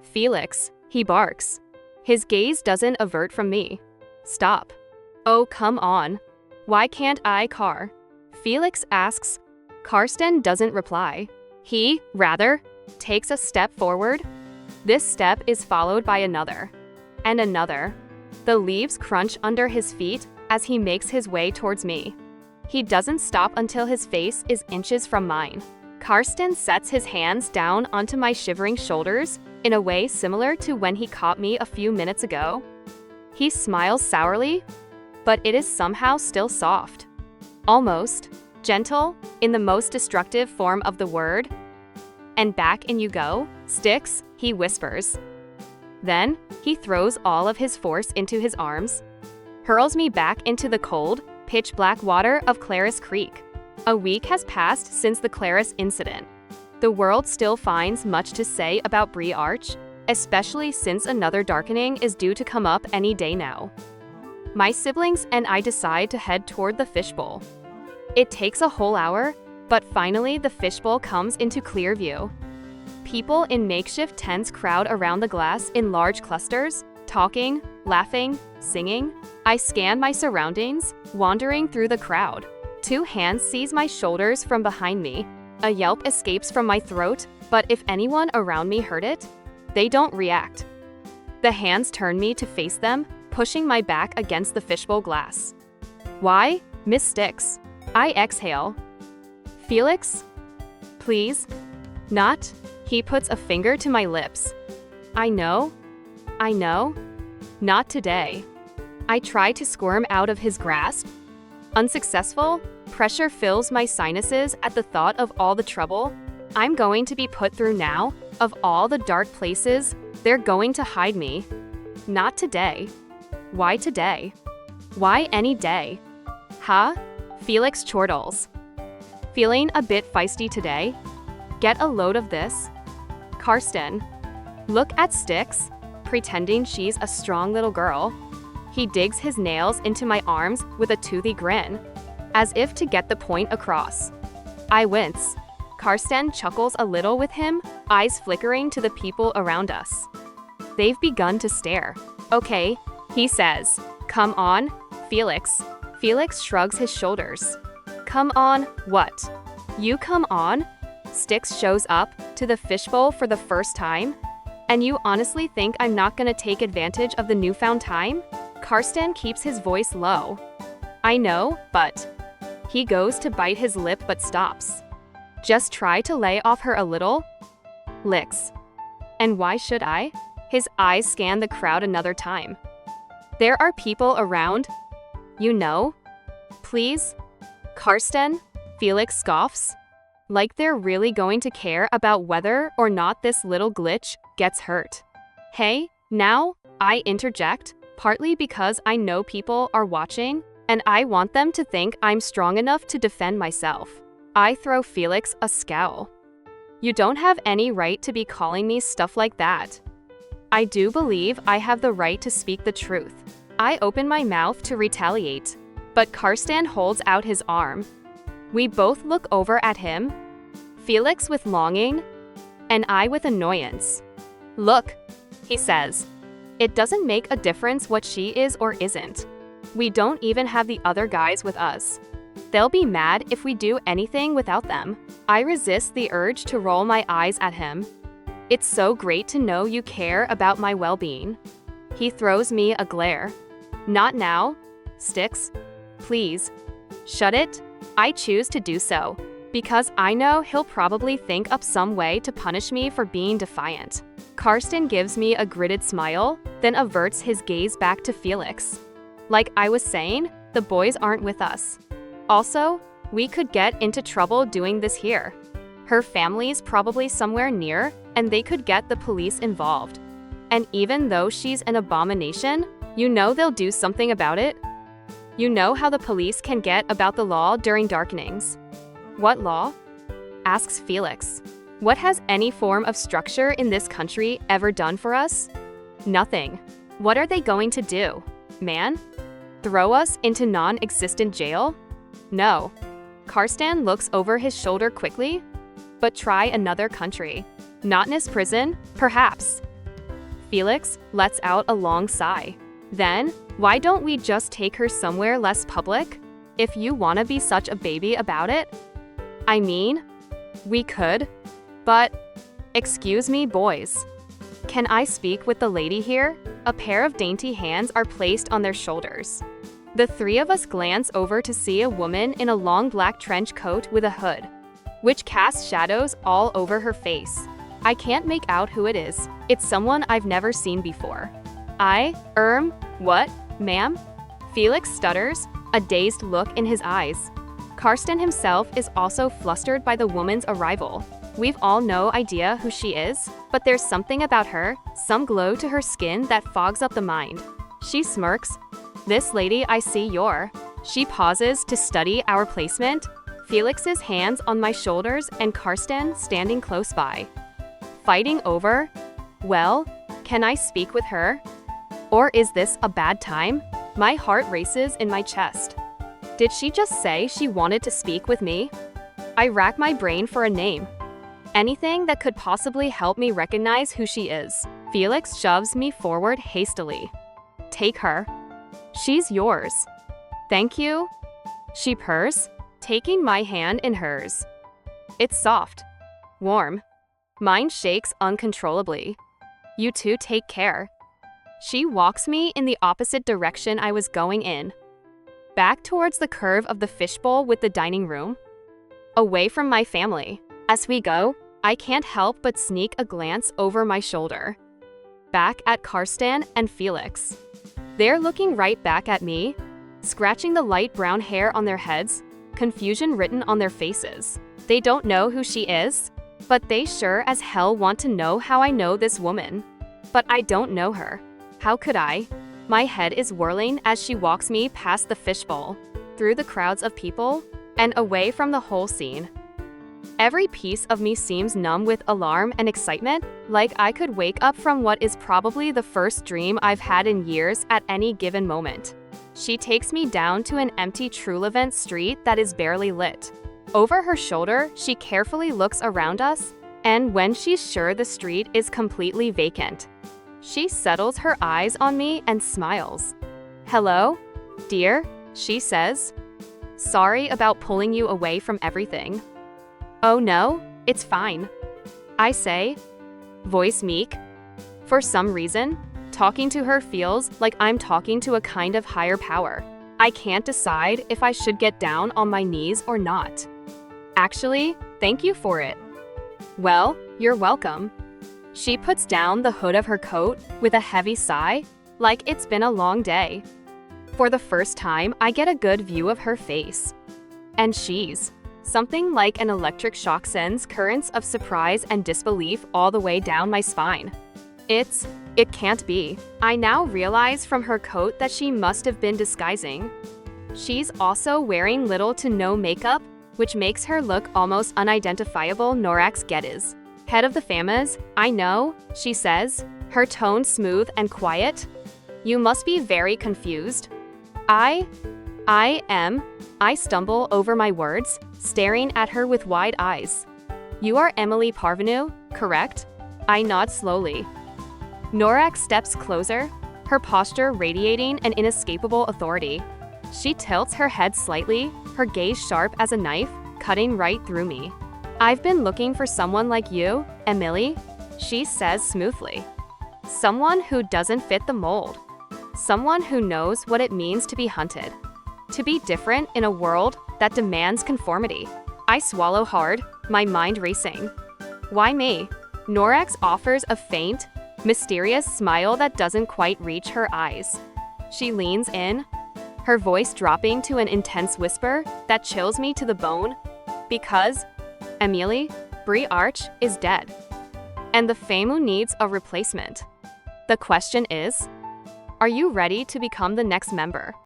Felix, he barks. His gaze doesn't avert from me. Stop. Oh, come on. Why can't I, Car? Felix asks. Karsten doesn't reply. He, rather, takes a step forward. This step is followed by another. And another. The leaves crunch under his feet as he makes his way towards me. He doesn't stop until his face is inches from mine. Karsten sets his hands down onto my shivering shoulders in a way similar to when he caught me a few minutes ago. He smiles sourly, but it is somehow still soft. Almost gentle in the most destructive form of the word. And back in you go, Sticks, he whispers. Then, he throws all of his force into his arms, hurls me back into the cold, pitch-black water of Claris Creek. A week has passed since the Claris incident. The world still finds much to say about Bree Arch, especially since another darkening is due to come up any day now. My siblings and I decide to head toward the Fishbowl. It takes a whole hour, but finally the Fishbowl comes into clear view. People in makeshift tents crowd around the glass in large clusters, talking, laughing, singing. I scan my surroundings, wandering through the crowd. 2 hands seize my shoulders from behind me. A yelp escapes from my throat, but if anyone around me heard it, they don't react. The hands turn me to face them, pushing my back against the Fishbowl glass. Why, Miss Sticks? I exhale. Felix? Please? Not? He puts a finger to my lips. I know. Not today. I try to squirm out of his grasp. Unsuccessful, pressure fills my sinuses at the thought of all the trouble I'm going to be put through now, of all the dark places they're going to hide me. Not today. Why today? Why any day? Huh? Felix chortles. Feeling a bit feisty today? Get a load of this. Karsten. Look at Sticks, pretending she's a strong little girl. He digs his nails into my arms with a toothy grin, as if to get the point across. I wince. Karsten chuckles a little with him, eyes flickering to the people around us. They've begun to stare. Okay, he says. Come on, Felix. Felix shrugs his shoulders. Come on, what? You come on? Sticks shows up to the Fishbowl for the first time? And you honestly think I'm not gonna take advantage of the newfound time? Karsten keeps his voice low. I know, but... He goes to bite his lip but stops. Just try to lay off her a little? Licks. And why should I? His eyes scan the crowd another time. There are people around. You know? Please? Karsten? Felix scoffs. Like they're really going to care about whether or not this little glitch gets hurt. Hey, now, I interject, partly because I know people are watching, and I want them to think I'm strong enough to defend myself. I throw Felix a scowl. You don't have any right to be calling me stuff like that. I do believe I have the right to speak the truth. I open my mouth to retaliate, but Karsten holds out his arm. We both look over at him, Felix with longing, and I with annoyance. Look, he says. It doesn't make a difference what she is or isn't. We don't even have the other guys with us. They'll be mad if we do anything without them. I resist the urge to roll my eyes at him. It's so great to know you care about my well-being. He throws me a glare. Not now, Sticks. Please. Shut it. I choose to do so, because I know he'll probably think up some way to punish me for being defiant. Karsten gives me a gritted smile, then averts his gaze back to Felix. Like I was saying, the boys aren't with us. Also, we could get into trouble doing this here. Her family's probably somewhere near, and they could get the police involved. And even though she's an abomination, you know they'll do something about it. You know how the police can get about the law during darkenings. What law? Asks Felix. What has any form of structure in this country ever done for us? Nothing. What are they going to do, man? Throw us into non-existent jail? No. Karsten looks over his shoulder quickly. But try another country. Not in his prison, perhaps. Felix lets out a long sigh. Then, why don't we just take her somewhere less public? If you wanna be such a baby about it? I mean, we could, but… Excuse me, boys. Can I speak with the lady here? A pair of dainty hands are placed on their shoulders. The three of us glance over to see a woman in a long black trench coat with a hood, which casts shadows all over her face. I can't make out who it is. It's someone I've never seen before. What, ma'am? Felix stutters, a dazed look in his eyes. Karsten himself is also flustered by the woman's arrival. We've all no idea who she is, but there's something about her, some glow to her skin that fogs up the mind. She smirks. This lady I see you're. She pauses to study our placement, Felix's hands on my shoulders and Karsten standing close by. Fighting over? Well, can I speak with her? Or is this a bad time? My heart races in my chest. Did she just say she wanted to speak with me? I rack my brain for a name. Anything that could possibly help me recognize who she is. Felix shoves me forward hastily. Take her. She's yours. Thank you. She purrs, taking my hand in hers. It's soft. Warm. Mine shakes uncontrollably. You two take care. She walks me in the opposite direction I was going in. Back towards the curve of the fishbowl with the dining room. Away from my family. As we go, I can't help but sneak a glance over my shoulder. Back at Karsten and Felix. They're looking right back at me, scratching the light brown hair on their heads, confusion written on their faces. They don't know who she is, but they sure as hell want to know how I know this woman. But I don't know her. How could I? My head is whirling as she walks me past the fishbowl, through the crowds of people, and away from the whole scene. Every piece of me seems numb with alarm and excitement, like I could wake up from what is probably the first dream I've had in years at any given moment. She takes me down to an empty Trulevent street that is barely lit. Over her shoulder, she carefully looks around us, and when she's sure the street is completely vacant, she settles her eyes on me and smiles. Hello, dear, she says. Sorry about pulling you away from everything. Oh no, it's fine, I say, voice meek. For some reason, talking to her feels like I'm talking to a kind of higher power. I can't decide if I should get down on my knees or not. Actually, thank you for it. Well, you're welcome. She puts down the hood of her coat with a heavy sigh, like it's been a long day. For the first time, I get a good view of her face. And she's… something like an electric shock sends currents of surprise and disbelief all the way down my spine. It can't be. I now realize from her coat that she must have been disguising. She's also wearing little to no makeup, which makes her look almost unidentifiable. Norax Geddes. Head of the FAMOUX, I know, she says, her tone smooth and quiet. You must be very confused. I am. I stumble over my words, staring at her with wide eyes. You are Emilee Parvenu, correct? I nod slowly. Norax steps closer, her posture radiating an inescapable authority. She tilts her head slightly, her gaze sharp as a knife, cutting right through me. I've been looking for someone like you, Emilee, she says smoothly. Someone who doesn't fit the mold. Someone who knows what it means to be hunted. To be different in a world that demands conformity. I swallow hard, my mind racing. Why me? Norax offers a faint, mysterious smile that doesn't quite reach her eyes. She leans in, her voice dropping to an intense whisper that chills me to the bone. Because, Emilee, Brie Arch is dead. And the FAMOUX needs a replacement. The question is, are you ready to become the next member?